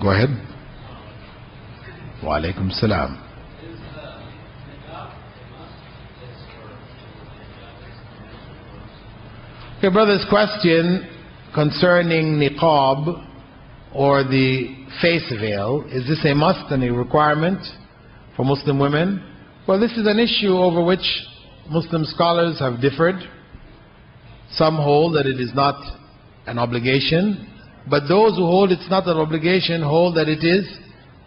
Go ahead. Wa alaikum salam. Okay, brother's question concerning niqab or the face veil, is this a must and a requirement for Muslim women? Well, this is an issue over which Muslim scholars have differed. Some hold that it is not an obligation, but those who hold it's not an obligation hold that it is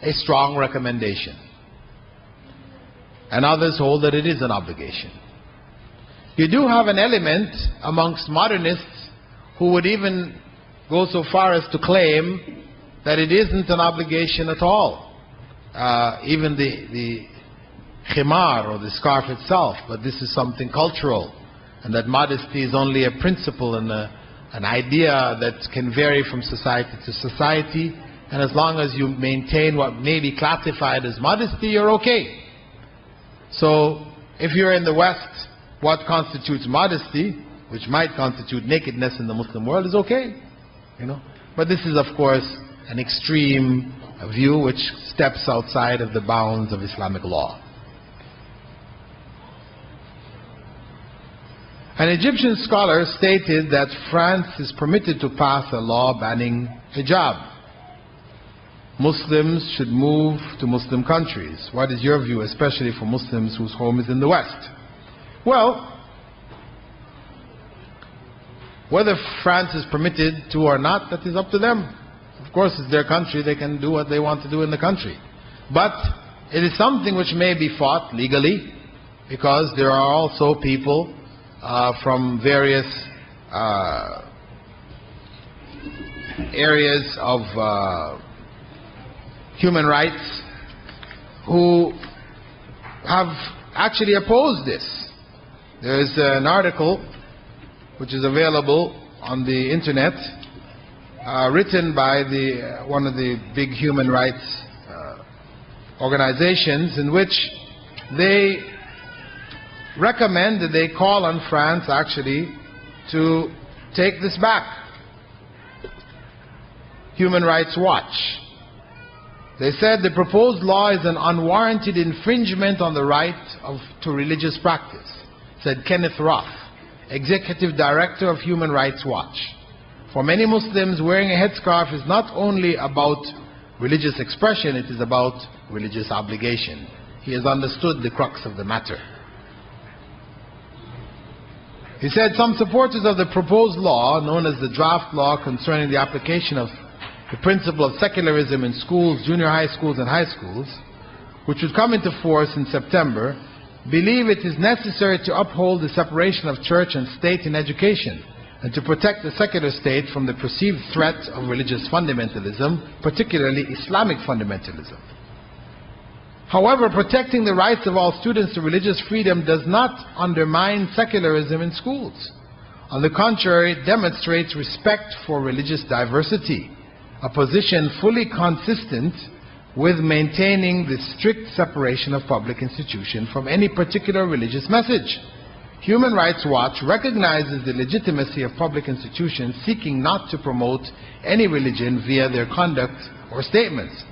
a strong recommendation. And others hold that it is an obligation. You do have an element amongst modernists who would even go so far as to claim that it isn't an obligation at all. Even the khimar or the scarf itself, but this is something cultural, and that modesty is only a principle and an idea that can vary from society to society, and as long as you maintain what may be classified as modesty, you're okay. So if you're in the West, what constitutes modesty, which might constitute nakedness in the Muslim world, is okay, you know. But this is, of course, an extreme view which steps outside of the bounds of Islamic law. An Egyptian scholar stated that France is permitted to pass a law banning hijab. Muslims should move to Muslim countries. What is your view, especially for Muslims whose home is in the West? Well, whether France is permitted to or not, that is up to them. Of course, it's their country, they can do what they want to do in the country. But it is something which may be fought legally, because there are also people from various areas of human rights who have actually opposed this. There is an article which is available on the internet, written by one of the big human rights organizations, in which they recommend, that they call on France actually to take this back. Human Rights Watch. They said the proposed law is an unwarranted infringement on the right to religious practice, said Kenneth Roth, Executive Director of Human Rights Watch. For many Muslims, wearing a headscarf is not only about religious expression, it is about religious obligation. He has understood the crux of the matter. He said some supporters of the proposed law, known as the draft law concerning the application of the principle of secularism in schools, junior high schools and high schools, which would come into force in September, believe it is necessary to uphold the separation of church and state in education, and to protect the secular state from the perceived threat of religious fundamentalism, particularly Islamic fundamentalism. However, protecting the rights of all students to religious freedom does not undermine secularism in schools. On the contrary, it demonstrates respect for religious diversity, a position fully consistent with maintaining the strict separation of public institutions from any particular religious message. Human Rights Watch recognizes the legitimacy of public institutions seeking not to promote any religion via their conduct or statements.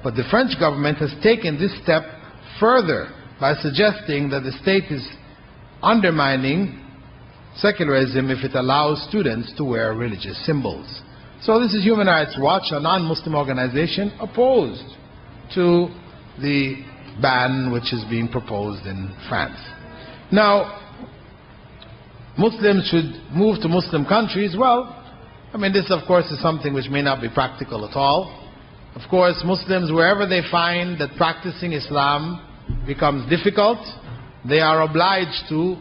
But the French government has taken this step further by suggesting that the state is undermining secularism if it allows students to wear religious symbols. So this is Human Rights Watch, a non-Muslim organization opposed to the ban which is being proposed in France. Now, Muslims should move to Muslim countries. Well, I mean, this of course is something which may not be practical at all. Of course, Muslims, wherever they find that practicing Islam becomes difficult, they are obliged to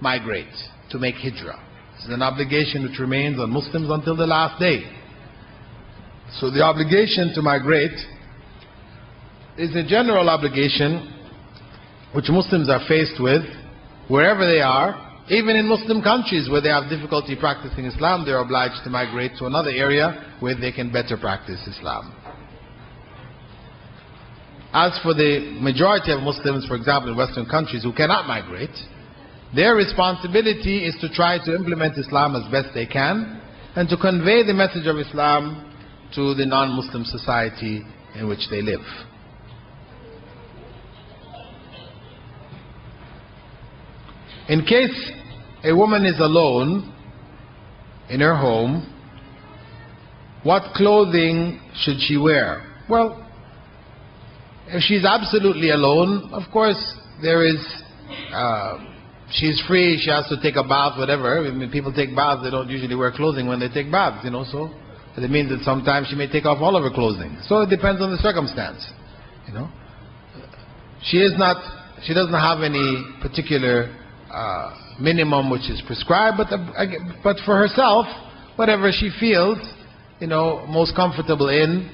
migrate, to make hijrah. This is an obligation which remains on Muslims until the last day. So the obligation to migrate is a general obligation which Muslims are faced with wherever they are. Even in Muslim countries where they have difficulty practicing Islam, they are obliged to migrate to another area where they can better practice Islam. As for the majority of Muslims, for example, in Western countries who cannot migrate, their responsibility is to try to implement Islam as best they can and to convey the message of Islam to the non-Muslim society in which they live. In case a woman is alone in her home, what clothing should she wear? Well, if she's absolutely alone, of course, she's free, she has to take a bath, whatever. I mean, people take baths, they don't usually wear clothing when they take baths, so it means that sometimes she may take off all of her clothing. So it depends on the circumstance, She doesn't have any particular minimum which is prescribed, but for herself, whatever she feels, most comfortable in,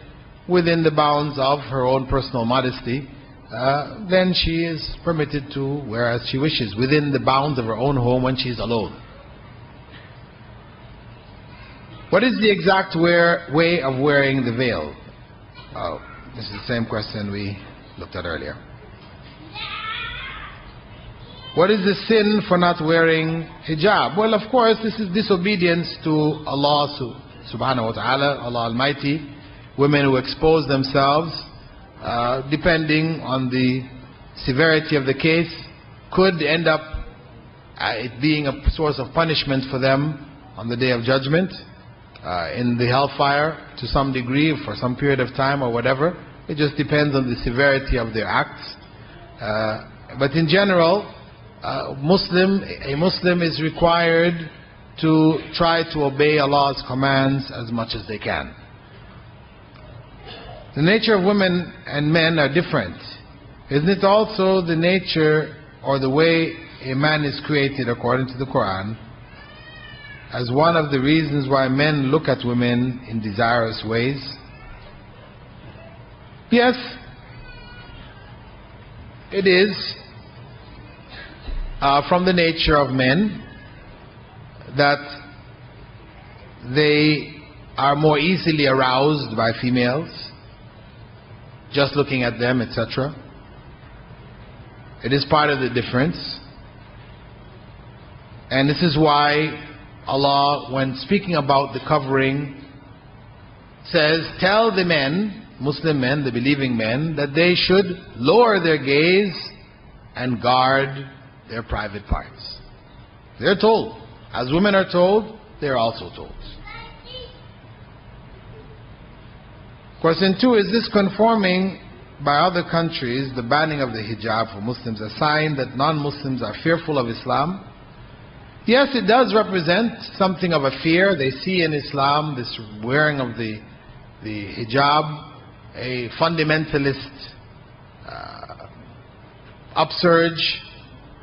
within the bounds of her own personal modesty, then she is permitted to wear as she wishes, within the bounds of her own home when she is alone. What is the exact way of wearing the veil? This is the same question we looked at earlier. What is the sin for not wearing hijab? Well, of course, this is disobedience to Allah subhanahu wa ta'ala, Allah Almighty. Women who expose themselves, depending on the severity of the case, could end up it being a source of punishment for them on the Day of Judgment, in the hellfire to some degree, for some period of time or whatever. It just depends on the severity of their acts. But in general, a Muslim is required to try to obey Allah's commands as much as they can. The nature of women and men are different. Isn't it also the nature or the way a man is created according to the Quran as one of the reasons why men look at women in desirous ways? Yes, it is from the nature of men that they are more easily aroused by females, just looking at them, etc. It is part of the difference. And this is why Allah, when speaking about the covering, says, tell the men, Muslim men, the believing men, that they should lower their gaze and guard their private parts. They're told. As women are told, they're also told. Question 2, is this conforming by other countries, the banning of the hijab for Muslims, a sign that non-Muslims are fearful of Islam? Yes, it does represent something of a fear. They see in Islam this wearing of the hijab a fundamentalist upsurge,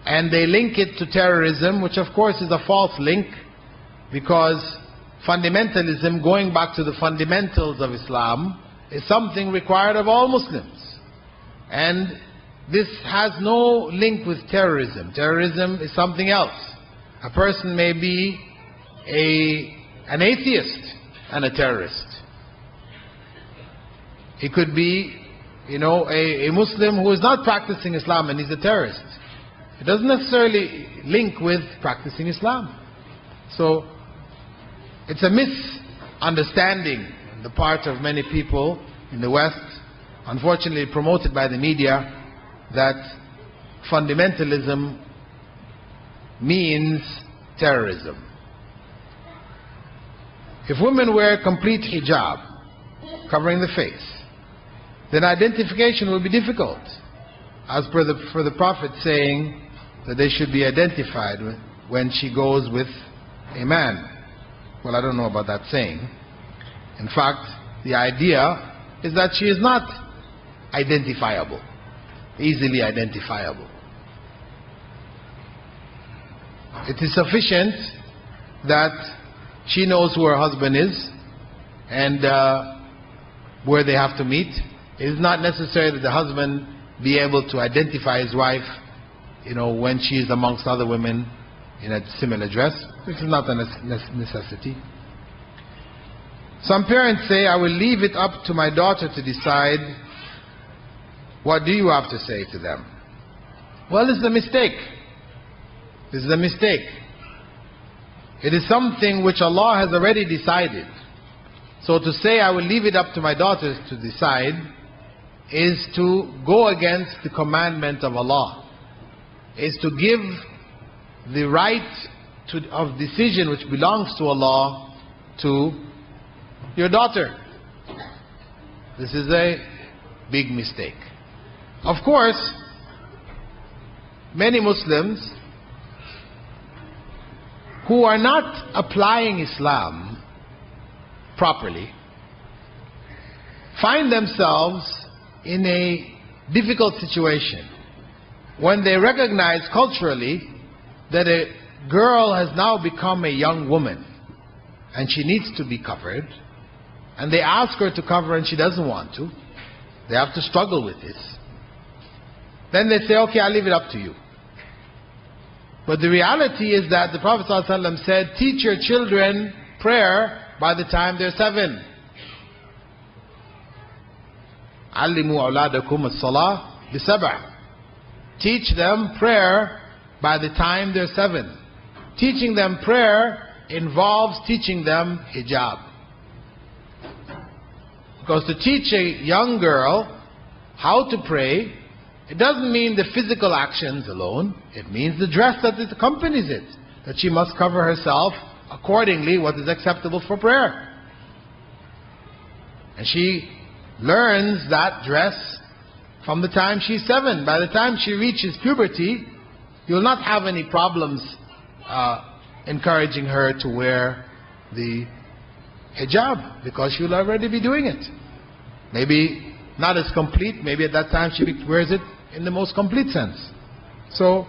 and they link it to terrorism, which of course is a false link, because fundamentalism, going back to the fundamentals of Islam, is something required of all Muslims. And this has no link with terrorism. Terrorism is something else. A person may be an atheist and a terrorist. He could be, a Muslim who is not practicing Islam and he's a terrorist. It doesn't necessarily link with practicing Islam. So it's a misunderstanding on the part of many people in the West, unfortunately promoted by the media, that fundamentalism means terrorism. If women wear complete hijab, covering the face, then identification will be difficult, as for the Prophet saying that they should be identified when she goes with a man. Well, I don't know about that saying. In fact, the idea is that she is not identifiable, easily identifiable. It is sufficient that she knows who her husband is and where they have to meet. It is not necessary that the husband be able to identify his wife, when she is amongst other women in a similar dress. This is not a necessity. Some parents say, I will leave it up to my daughter to decide. What do you have to say to them? Well, this is a mistake. This is a mistake. It is something which Allah has already decided. So to say I will leave it up to my daughters to decide is to go against the commandment of Allah, is to give the right of decision which belongs to Allah to your daughter. This is a big mistake. Of course, many Muslims who are not applying Islam properly find themselves in a difficult situation when they recognize culturally that a girl has now become a young woman and she needs to be covered, and they ask her to cover and she doesn't want to. They have to struggle with this. Then they say, okay, I'll leave it up to you. But the reality is that the Prophet ﷺ said, teach your children prayer by the time they're 7. عَلِّمُوا أَوْلَادَكُمُ الصَّلَاةِ بِسَبْعٍ. Teach them prayer by the time they're 7. Teaching them prayer involves teaching them hijab. Because to teach a young girl how to pray, it doesn't mean the physical actions alone. It means the dress that it accompanies it. That she must cover herself accordingly what is acceptable for prayer. And she learns that dress from the time she's 7. By the time she reaches puberty, you'll not have any problems encouraging her to wear the hijab, because she'll already be doing it. Maybe not as complete, maybe at that time she wears it in the most complete sense. So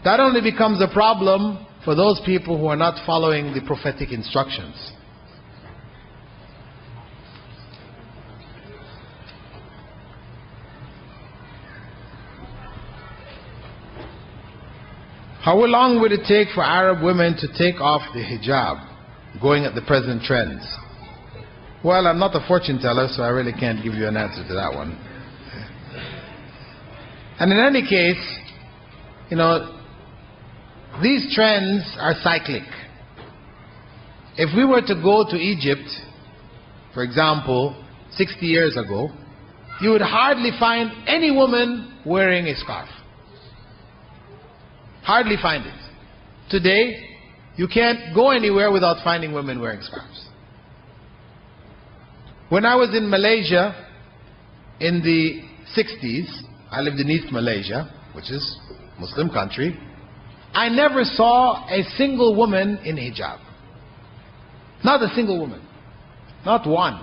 that only becomes a problem for those people who are not following the prophetic instructions. How long would it take for Arab women to take off the hijab, going at the present trends? Well, I'm not a fortune teller, so I really can't give you an answer to that one. And in any case, you know, these trends are cyclic. If we were to go to Egypt, for example, 60 years ago, you would hardly find any woman wearing a scarf. Hardly find it. Today, you can't go anywhere without finding women wearing scarves. When I was in Malaysia in the 60s, I lived in East Malaysia, which is a Muslim country. I never saw a single woman in hijab. Not a single woman. Not one.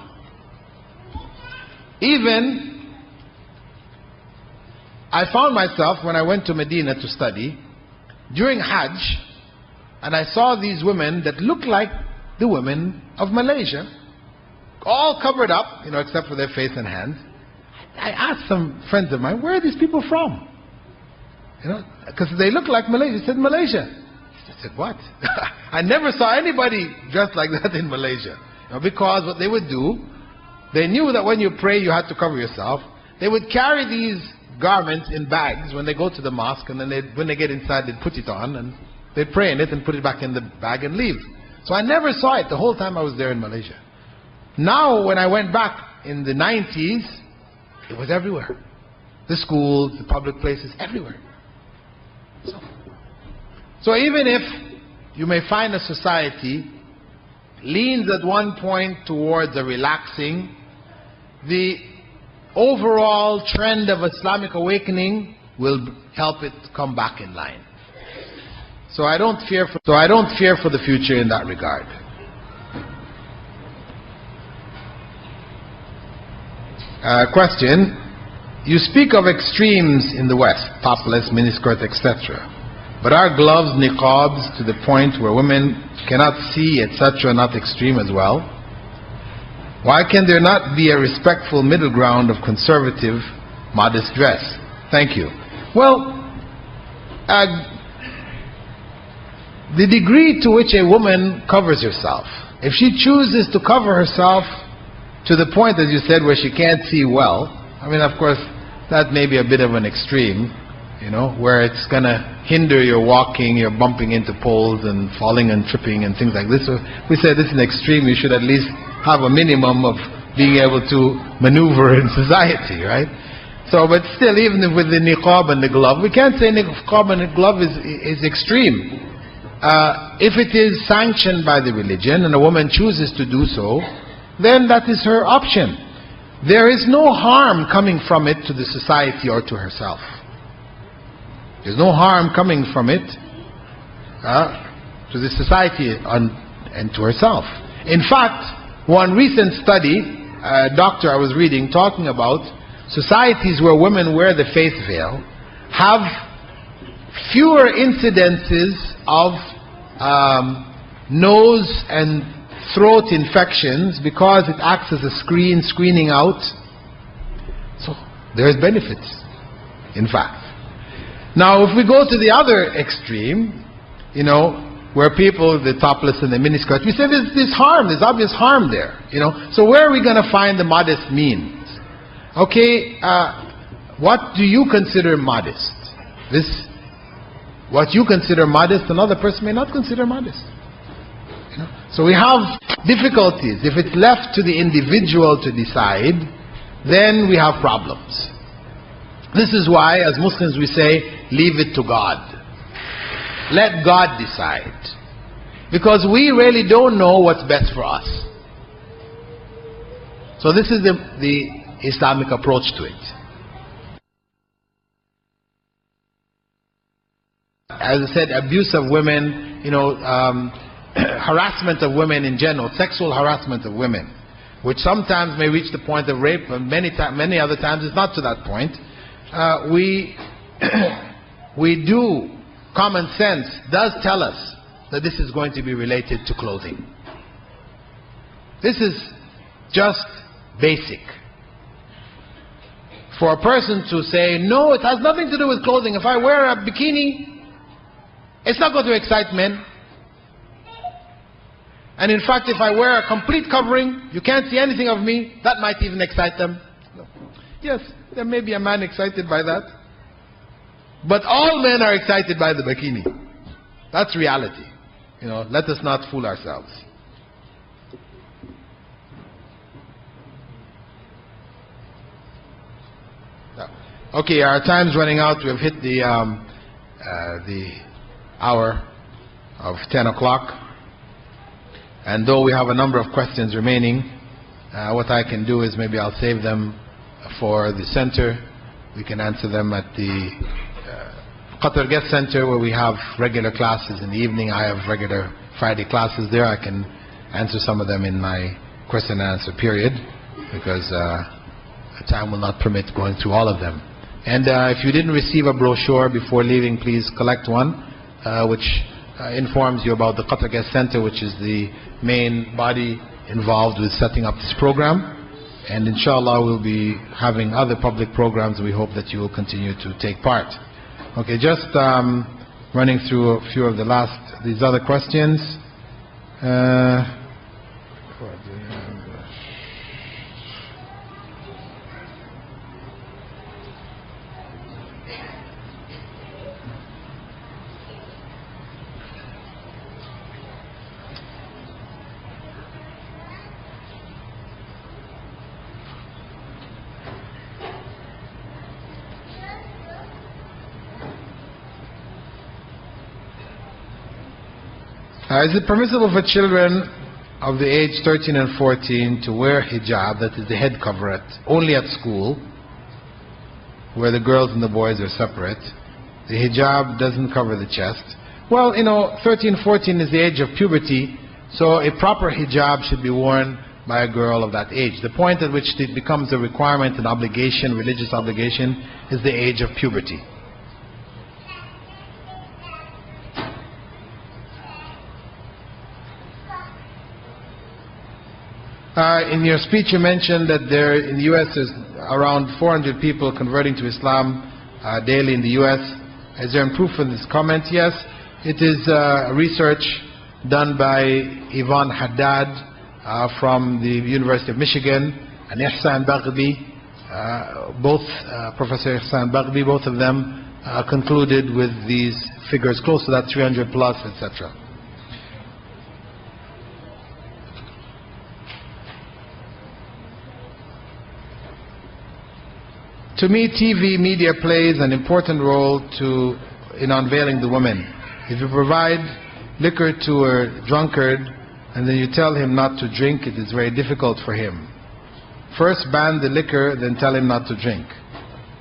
Even, I found myself when I went to Medina to study, during Hajj, and I saw these women that looked like the women of Malaysia, all covered up, you know, except for their face and hands. I asked some friends of mine, where are these people from? You know, because they look like Malaysia. I said, Malaysia. I said, what? I never saw anybody dressed like that in Malaysia. You know, because what they would do, they knew that when you pray you had to cover yourself. They would carry these garments in bags when they go to the mosque, and then when they get inside they'd put it on and they'd pray in it and put it back in the bag and leave. So I never saw it the whole time I was there in Malaysia. Now when I went back in the 90s, it was everywhere. The schools, the public places, everywhere. So even if you may find a society leans at one point towards a relaxing, the overall trend of Islamic awakening will help it come back in line. So I don't fear for the future in that regard. Question: you speak of extremes in the West, topless, miniskirt, etc. But are gloves, niqabs, to the point where women cannot see, etc., not extreme as well? Why can there not be a respectful middle ground of conservative, modest dress? Thank you. Well, the degree to which a woman covers herself, if she chooses to cover herself to the point, as you said, where she can't see well, I mean, of course, that may be a bit of an extreme. you know, where it's going to hinder your walking, you're bumping into poles and falling and tripping and things like this. So we say this is an extreme. You should at least have a minimum of being able to maneuver in society, right? So, but still, even with the niqab and the glove, we can't say niqab and the glove is extreme. If it is sanctioned by the religion and a woman chooses to do so, then that is her option. There is no harm coming from it to the society or to herself. There's no harm coming from it to the society and to herself. In fact, one recent study, a doctor I was reading talking about societies where women wear the face veil have fewer incidences of nose and throat infections because it acts as a screening out. So there's benefits, in fact. Now if we go to the other extreme, you know, where people, the topless and the miniskirt, we say there's harm, there's obvious harm there, you know. So where are we going to find the modest means? Okay, what do you consider modest? What you consider modest, another person may not consider modest. You know? So we have difficulties. If it's left to the individual to decide, then we have problems. This is why, as Muslims, we say, leave it to God. Let God decide. Because we really don't know what's best for us. So this is the Islamic approach to it. As I said, abuse of women, you know, harassment of women in general, sexual harassment of women, which sometimes may reach the point of rape, and many other times it's not to that point. We do, common sense does tell us that this is going to be related to clothing. This is just basic. For a person to say, no, it has nothing to do with clothing. If I wear a bikini, it's not going to excite men. And in fact, if I wear a complete covering, you can't see anything of me, that might even excite them. No. Yes, there may be a man excited by that. But all men are excited by the bikini. That's reality. You know, let us not fool ourselves. Okay, our time's running out. We have hit the hour of 10 o'clock. And though we have a number of questions remaining, what I can do is maybe I'll save them for the center. We can answer them at the Qatar Guest Center, where we have regular classes in the evening. I have regular Friday classes there. I can answer some of them in my question and answer period, because time will not permit going through all of them. And if you didn't receive a brochure before leaving, please collect one, which informs you about the Qatar Guest Center, which is the main body involved with setting up this program. And inshallah, we'll be having other public programs. We hope that you will continue to take part. Okay, just running through a few of these other questions. Is it permissible for children of the age 13 and 14 to wear hijab, that is the head cover, only at school, where the girls and the boys are separate? The hijab doesn't cover the chest. Well, you know, 13, 14 is the age of puberty, so a proper hijab should be worn by a girl of that age. The point at which it becomes a requirement, an obligation, religious obligation, is the age of puberty. In your speech you mentioned that there in the U.S. there's around 400 people converting to Islam daily in the U.S. Is there proof in this comment? Yes, it is research done by Yvonne Haddad from the University of Michigan and Ihsan Baghbi, both Professor Ihsan Baghbi, both of them concluded with these figures close to that 300 plus, etc. To me, TV media plays an important role in unveiling the woman. If you provide liquor to a drunkard and then you tell him not to drink, it is very difficult for him. First ban the liquor, then tell him not to drink.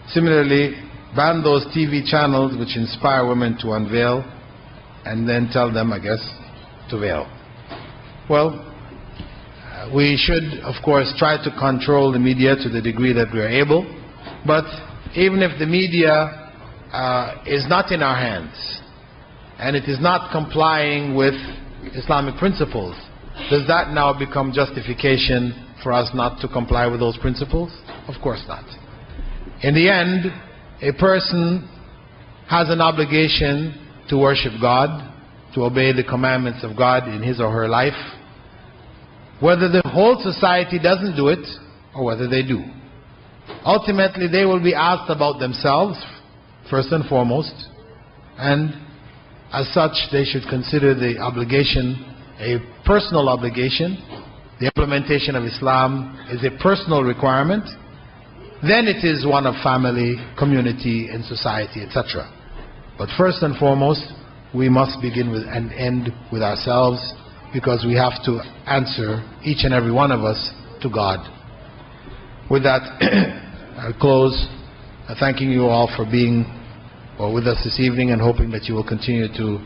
Similarly, ban those TV channels which inspire women to unveil and then tell them, I guess, to veil. Well, we should, of course, try to control the media to the degree that we are able. But even if the media is not in our hands and it is not complying with Islamic principles, does that now become justification for us not to comply with those principles? Of course not. In the end, a person has an obligation to worship God, to obey the commandments of God in his or her life, whether the whole society doesn't do it or whether they do. Ultimately, they will be asked about themselves, first and foremost, and as such, they should consider the obligation a personal obligation. The implementation of Islam is a personal requirement. Then it is one of family, community, and society, etc. But first and foremost, we must begin with and end with ourselves, because we have to answer, each and every one of us, to God. With that, I'll close thanking you all for being with us this evening, and hoping that you will continue to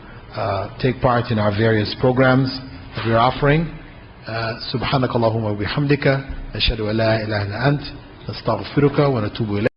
take part in our various programs that we're offering. سبحانك اللهم وبحمدك نشهد أن لا إله إلا أنت نستغفرك ونتوب إليك.